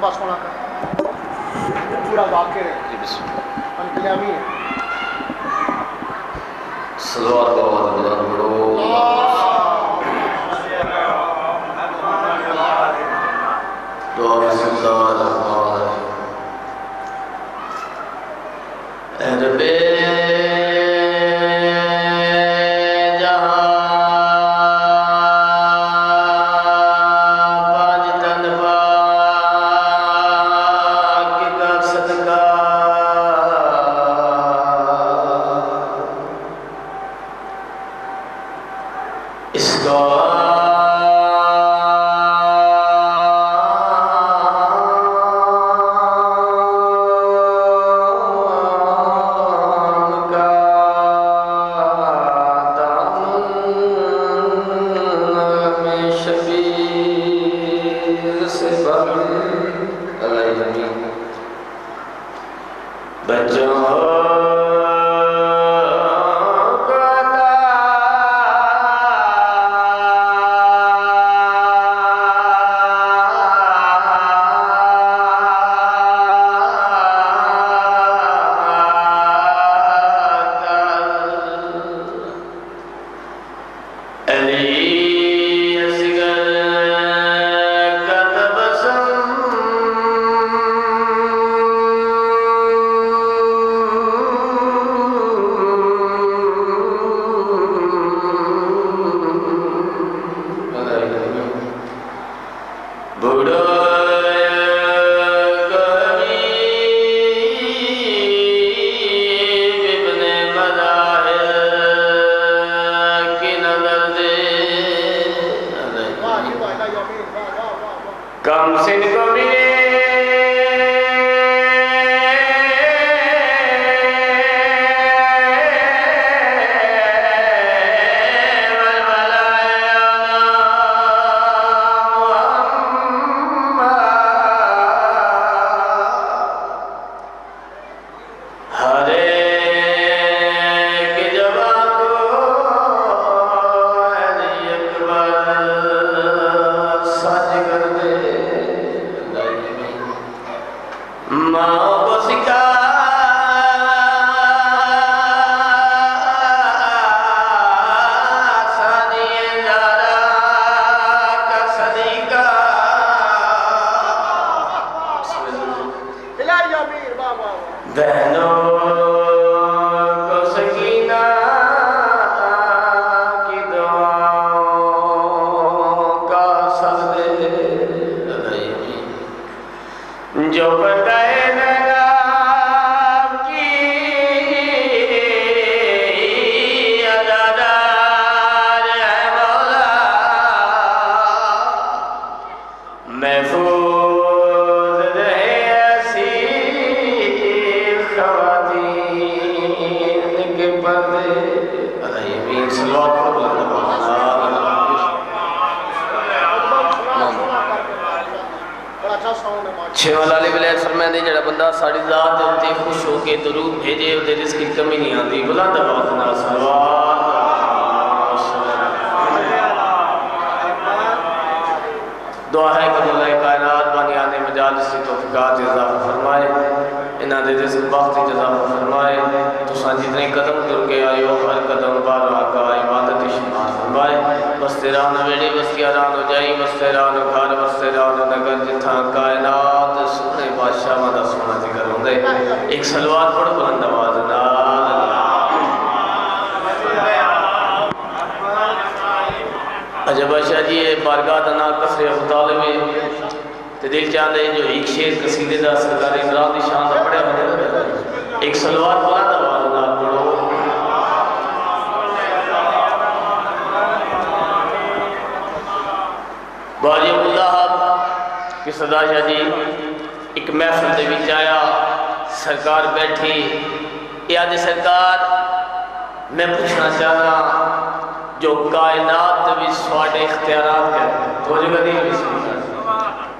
لمبا سونا کر پورا واقع ہے جی بسم اللہ انقیامی ہے صلوات بلند پڑھو دعا بسم اللہ الرحمن الرحیم اے رب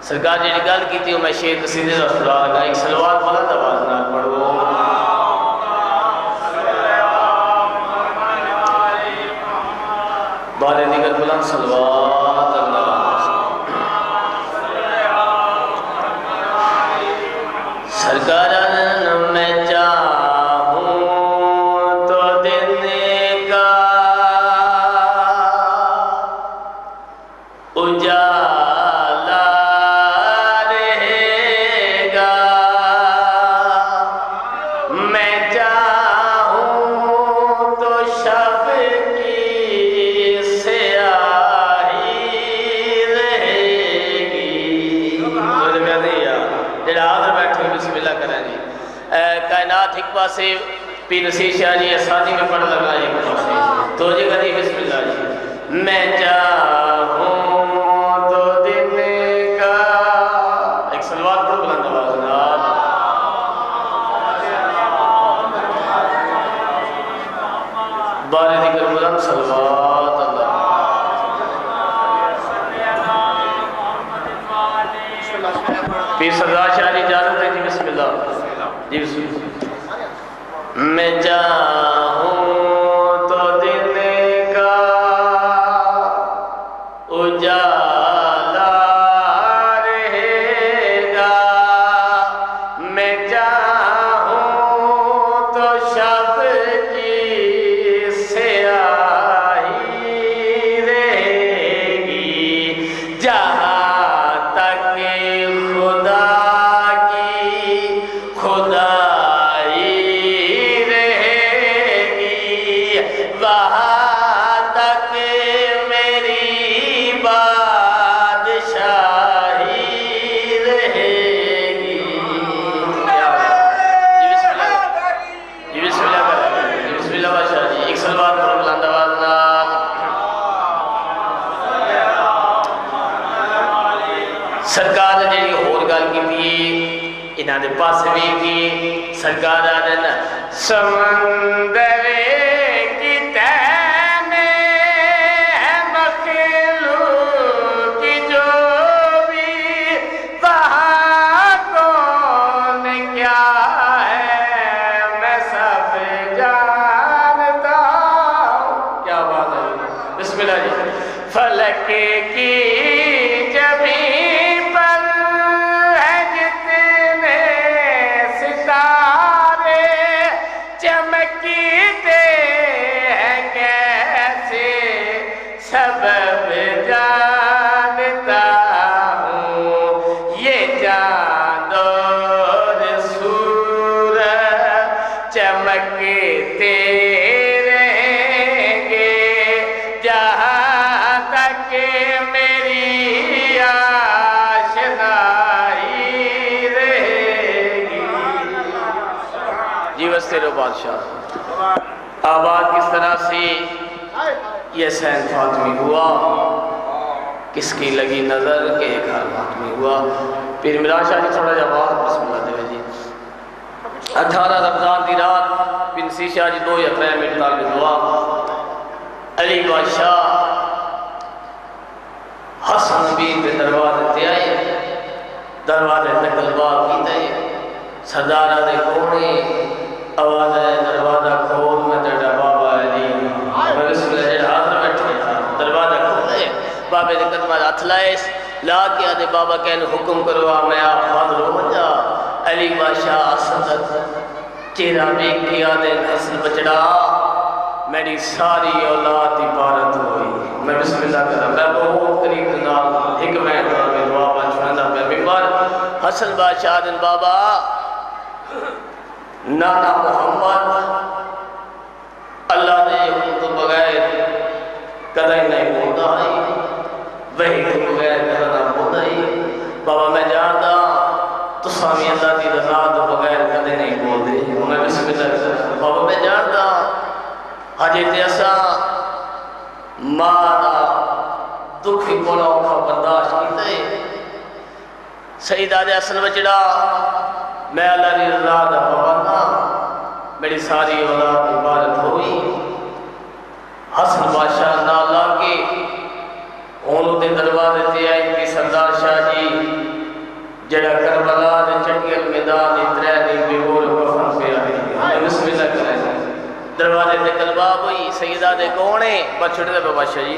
سرکار جی گل کی میں شیر قصیدے دا سلوات لگا ایک سلوات بلند آواز نال پڑھو بارے دیگر بلند سلوات اللہ توجہ میں نہیں یا جڑا حاضر بیٹھے بسم اللہ کریں جی کائنات ایک پاسے پی نصیر شاہ جی اسانی میں پڑھ لگا ایک پاسے توجہ کریں بسم اللہ جی میں چاہوں تو دن کا ایک سلوات پڑھ بلند آواز جناب بارے دیگر بلند سلوات اللہ پیر سردار شاہ جی اجازت ہے جی بسم اللہ جی بسم اللہ میں چاہوں تو دن کا اجالا رہے گا میں چاہوں تو شب کی سیاہی رہے گی جہاں تک خدا کی خدائی رہے گی وہاں تک میری بادشاہی رہے گی جی بسم اللہ جی بسم اللہ جی بسم اللہ بادشاہ جی ایک سلوات پر بلند آواز نام سرکار نے جی اور گل کی تھی انہاں دے پاس بھی کی سرکار نے سمندر کی تہ میں ہے مخلوق کی جو بھی وہاں کون کیا ہے میں سب جانتا ہوں کیا بات ہے بسم اللہ جی فلک کی جبیں پر ہے جتنے ستارے چمکتے ہیں کیسے سبب جانتا ہوں یہ چاند اور سورج چمکتے رہیں گے جہاں تک میری آشنائی رہے گی جی وستے رو بادشاہ آباد کس طرح سے یہ حسین فاطمی ہوا کس کی لگی نظر کہ ایک حال فاطمی ہوا پھر میرا شاہ جی تھوڑا جواب بسم اللہ دے جی 18 رمضان دی رات بن سی شاہ جی 2 یا 3 منٹ تک دعا علی بادشاہ حسن نبی کے دروازے تے آئے دروازے تے کلباب کیتے سردار دے کونے آواز ہے دروازہ کھول میں تیرا بابا علی میں بسم اللہ جڑا حاضر بیٹھے دروازہ کھولے بابے دے قدمہ ہاتھ لائے لا کے آدھے بابا کہنے حکم کرو میں آپ حاضر ہو جا علی بادشاہ اسد چہرہ دیکھ کے آدھے حسن بچڑا میری ساری اولاد عبارت ہوئی میں بسم اللہ کرا میں بہت قریب نال ایک منٹ میں دعا پہنچانا پہ ممبر حسن بادشاہ دن بابا نانا محمد اللہ نے حکم تو بغیر کدھے نہیں بولتا ہے وہی تو بغیر کدھے نہ بولتا ہے بابا میں جانتا تو سامی اللہ دی رضا تو بغیر کدھے نہیں بولتے میں بسم اللہ کرا بابا میں جانتا حجی تیسا مانا دکھی کونا اوکھا برداشت کیتے سید آدھے حسن بچڑا میں اللہ دی رضا دا پوانا میری ساری اولاد عبادت ہوئی حسن بادشاہ نالا کے انہوں دے دروازے تے آئی کہ سردار شاہ جی جڑا کربلا دے چنگل میدان اترے دی بیگول کفن پہ آئی بسم اللہ کریں دروازے تے کلباب ہوئی سیدہ دے کونے پر چھوٹے دے بادشاہ جی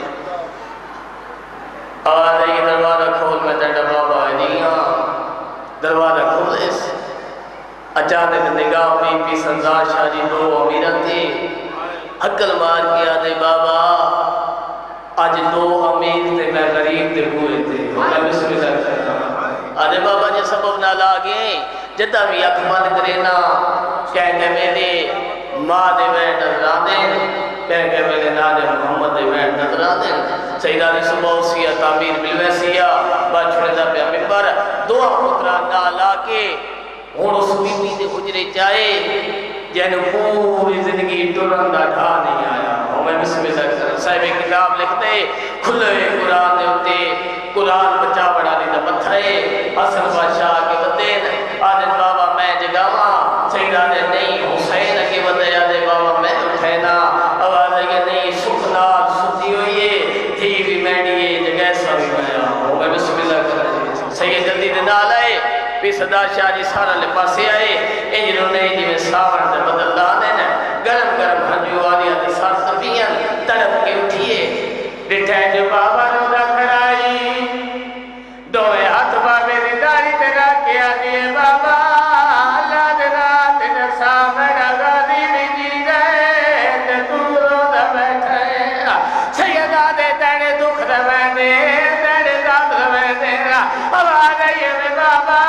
آوازے یہ دروازہ کھول میں تیرا بابا علی دروازہ کھولے اچانک نگاہ پی سردار شاہ جی 2 امیران تھے حقل مار کیا دے بابا آج 2 امیر تھے میں غریب دے ہوئے تھے میں بسم اللہ کرتا آدھے بابا جی سبب نہ لاغے جدہ بھی اکمان کرینا کہنے میرے ماں دے میں نظران دے پہ کے میرے نانے محمد میں نظر آدھے سیدہ دی صبح سیا تعمیر بلویسیا بچھڑے دا پہ ممبر دعا پترہ نالا کے ہون اس بی دے حجرے چاہے جن پوری زندگی ٹرن دا ڈھا نہیں آیا ہمیں بسم اللہ کریں صاحب کتاب لکھتے کھلے قرآن دے ہوتے قرآن بچا بڑا لی دا متھائے حسن بادشاہ کے بدین آدھن بابا میں جگاواں سیدہ دے نہیں حسین کے بدے آدھے بابا میں اٹھینا آواز ہے نہیں سکھنال ستی ہوئیے تھی بھی میڈیے جگہ سا بھی میں ہمیں بسم اللہ کریں سید جلدی دے نال آئے بھی صدا شاہ جی سارا لے پاسے آئے انجنوں نے جی میں ساورن دے بدل دانے نا گرم گرم ہنجو آدھی آدھی سار سبیاں تڑپ کے اٹھئے ڈٹھے جو بابا نو دا کھڑائی دوئے ہاتھ بابے دی داری تیرا کیا دیئے بابا اللہ دے رات دے سامنا غازی بھی جی گئے تے تو رو دا بیٹھے سیدہ دے تیرے دکھ دا بینے تیرے داد دا بینے آواز آئیے میں بابا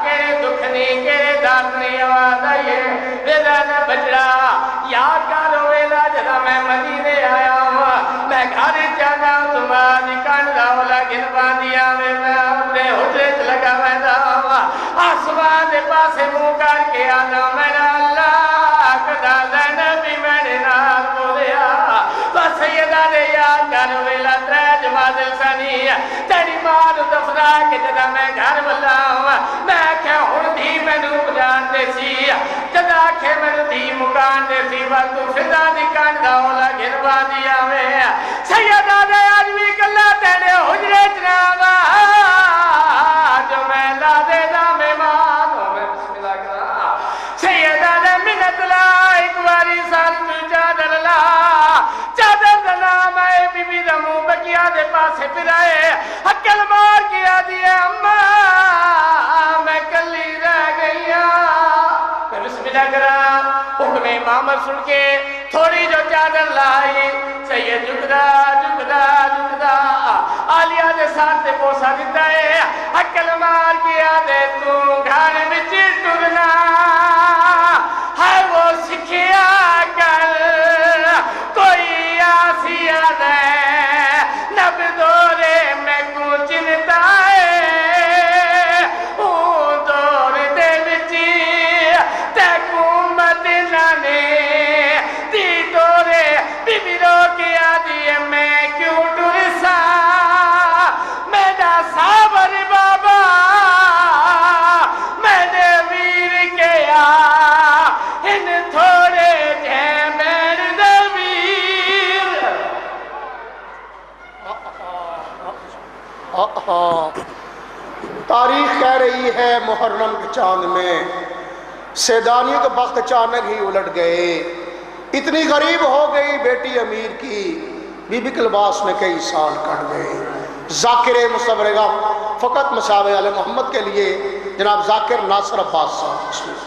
کیڑے دکھ نہیں کیڑے داد نہیں آواز آئیے ویلا نہ بچڑا یاد کارو ویلا جدا میں مدینے آیا ہوں میں گھر جانا تمہاری کانڈا والا گن باندیا میں اپنے حجرے لگا میں داوا آسمان دے پاسے منہ کر کے آنا میرا اللہ کدا زینبی میرے نال بولیا بس سیدہ دے یاد کر ویلا تریج مادل سنی تیری ماں دفنا کے جدا میں گھر والا ہوں میں کیا ہن بھی میں نو جان دے سی جدا کے میں دی مکان دے سی وقت فضا دی کانڈا والا گن باندیا میں سیدہ دے آج بھی کلا تیرے حجرے جنابا جو میں لا دے دا میں مانو میں بسم اللہ کرا سیدہ دے منت لا ایک واری سال تو چادر لا چادر دا نام آئے بی بی دا منہ بکیا دے پاسے پھرائے حکل مار کیا دیئے اممہ میں کلی رہ گئیا میں بسم اللہ کرا حکم امامر سن کے تھوڑی جو چادر لائی سید جھکدا جھکدا جھکدا آلیہ دے ساتھ دے پوسا دیتا ہے حکل مار کیا دے تو گھر بچ ٹرنا ہے وہ سکھیا کر کوئی آسیہ دے نب دورے میں کو چنتا ہے اون دور دے بچی تے کو مدینہ نے دی دورے بی بی رو کیا دیئے میں کیوں ٹرسا میرا صابر بابا میں نے ویر کیا ان تھوڑے جے میرے ویر تاریخ کہہ رہی ہے محرم کے چاند میں سیدانی کا بخت اچانک ہی الٹ گئے اتنی غریب ہو گئی بیٹی امیر کی بی بی کلباس میں کئی سال کٹ گئے ذاکر مصور غم فقط مساوی علی محمد کے لیے جناب ذاکر ناصر عباس صاحب